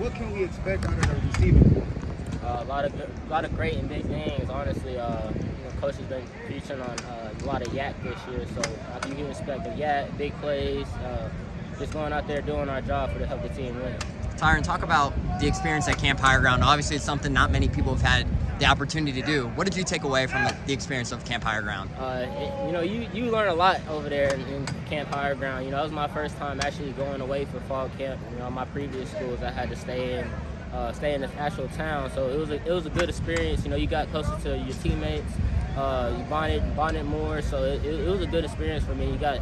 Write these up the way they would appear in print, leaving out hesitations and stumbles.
what can we expect out of the receiving corps? A lot of great and big things. Honestly, coach has been preaching on a lot of yak this year, so you can expect a yak, big plays, just going out there doing our job to help the team win. Tyrin, talk about the experience at Camp Higher Ground. Obviously, it's something not many people have had the opportunity to do. What did you take away from the experience of Camp Higher Ground? You learn a lot over there in Camp Higher Ground. That was my first time actually going away for fall camp. My previous schools I had to stay in the actual town, so it was a good experience. You got closer to your teammates, you bonded more, so it was a good experience for me. You got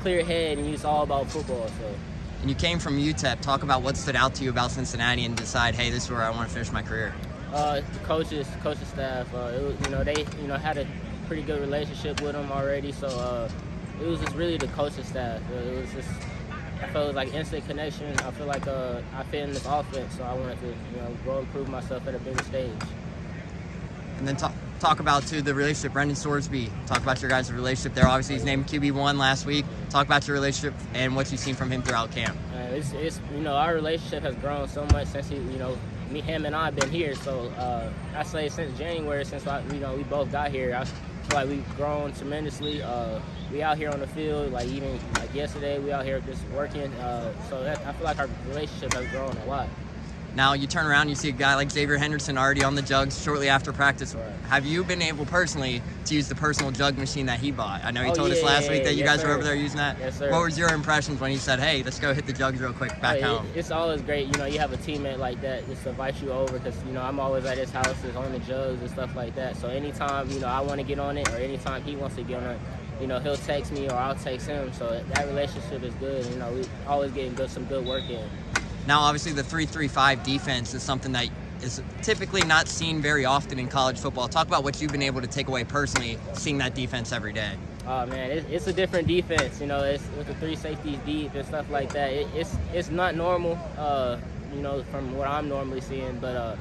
clear head, and it's all about football. So. And you came from UTEP. Talk about what stood out to you about Cincinnati and decide, hey, this is where I want to finish my career. The coaches staff, they had a pretty good relationship with them already, so it was just really the coaching staff. It was just, I felt it was like instant connection. I feel like I fit in this offense, so I wanted to go and prove myself at a bigger stage. And then talk about too the relationship, Brendan Sorsby. Talk about your guys' relationship there. Obviously, he's named QB1 last week. Talk about your relationship and what you've seen from him throughout camp. It's our relationship has grown so much since him and I have been here. So I say since January, since we both got here, I feel like we've grown tremendously. We out here on the field, even yesterday, we out here just working. So I feel like our relationship has grown a lot. Now you turn around, you see a guy like Xavier Henderson already on the jugs shortly after practice. Right. Have you been able personally to use the personal jug machine that he bought? I know he told us last week that you guys were over there using that. Yes, sir. What was your impressions when he said, hey, let's go hit the jugs real quick back home? It's always great. You have a teammate like that just to invite you over because, I'm always at his house on the jugs and stuff like that. So anytime, I want to get on it or anytime he wants to get on it, he'll text me or I'll text him. So that relationship is good. We always getting some good work in. Now, obviously, the 3-3-5 defense is something that is typically not seen very often in college football. Talk about what you've been able to take away personally, seeing that defense every day. Oh, man, it's a different defense. It's with the 3 safeties deep and stuff like that. It's not normal, from what I'm normally seeing. But,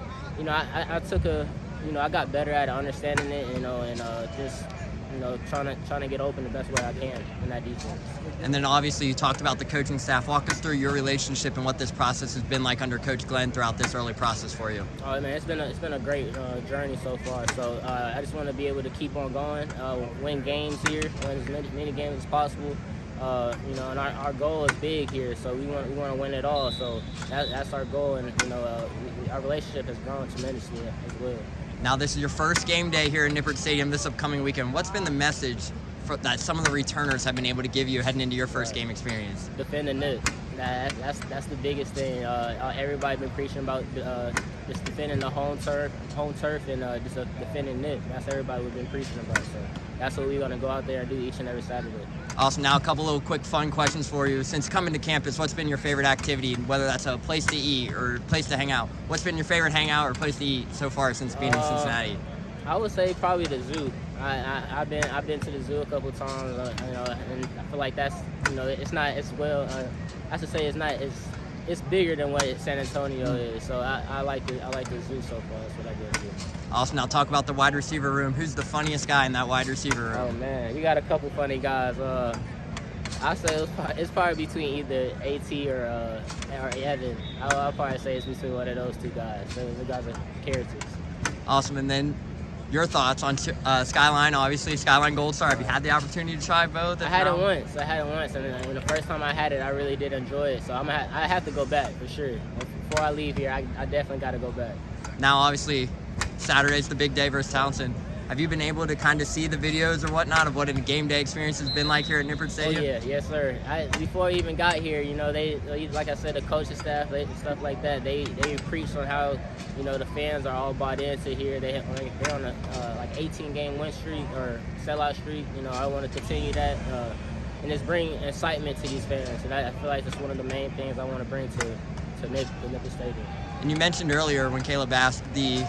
I took I got better at understanding it, and just trying to get open the best way I can in that defense. And then obviously you talked about the coaching staff. Walk us through your relationship and what this process has been like under Coach Glenn throughout this early process for you. Oh man, it's been a great journey so far. So I just want to be able to keep on going, win games here, win as many games as possible. And our goal is big here, so we want to win it all. So that's our goal, and our relationship has grown tremendously as well. Now, this is your first game day here at Nippert Stadium this upcoming weekend. What's been the message that some of the returners have been able to give you heading into your first game experience? Defend the nip. That's the biggest thing. Everybody been preaching about just defending the home turf, and just defending nip. That's everybody we've been preaching about. So that's what we're gonna go out there and do each and every Saturday. Awesome. Now, a couple little quick fun questions for you. Since coming to campus, what's been your favorite activity, whether that's a place to eat or a place to hang out? What's been your favorite hangout or place to eat so far since being in Cincinnati? I would say probably the zoo. I've been to the zoo a couple times, and I feel like that's it's not as well. I should say it's bigger than what San Antonio is. So I like the zoo so far. That's what I get to do. Awesome. Now talk about the wide receiver room. Who's the funniest guy in that wide receiver room? Oh man, we got a couple funny guys. I say it's probably between either AT or Evan. I'll probably say it's between one of those two guys. So the guys are characters. Awesome. And then your thoughts on Skyline, obviously, Skyline Gold Star. Have you had the opportunity to try both? I had it once, and the first time I had it, I really did enjoy it. So I have to go back for sure. Before I leave here, I definitely got to go back. Now, obviously, Saturday's the big day versus Townsend. Have you been able to kind of see the videos or whatnot of what a game day experience has been like here at Nippert Stadium? Oh, yeah, yes, sir. Before we even got here, they like I said, the coaching staff, stuff like that, they preach on how, the fans are all bought into here. They're on a 18-game win streak or sellout streak. I want to continue that and just bring excitement to these fans. And I feel like that's one of the main things I want to bring to Nippert Stadium. And you mentioned earlier when Caleb asked the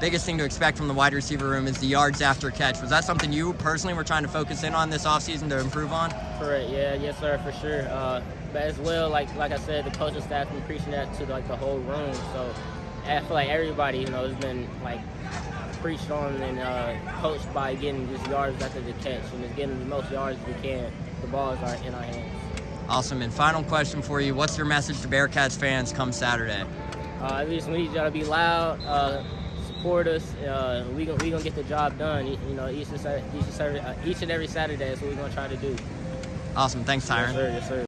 biggest thing to expect from the wide receiver room is the yards after catch. Was that something you personally were trying to focus in on this offseason to improve on? Correct. Yeah. Yes, sir. For sure. But as well, like I said, the coaching staff been preaching that to the whole room. So I feel like everybody, has been preached on and coached by getting just yards after the catch and just getting the most yards we can. The balls are in our hands. Awesome. And final question for you: what's your message to Bearcats fans come Saturday? I just need y'all to be loud, support us. We gonna get the job done. You know, each and every Saturday. That's what we're gonna try to do. Awesome. Thanks, Tyrin. Yes, sir. Yes, sir.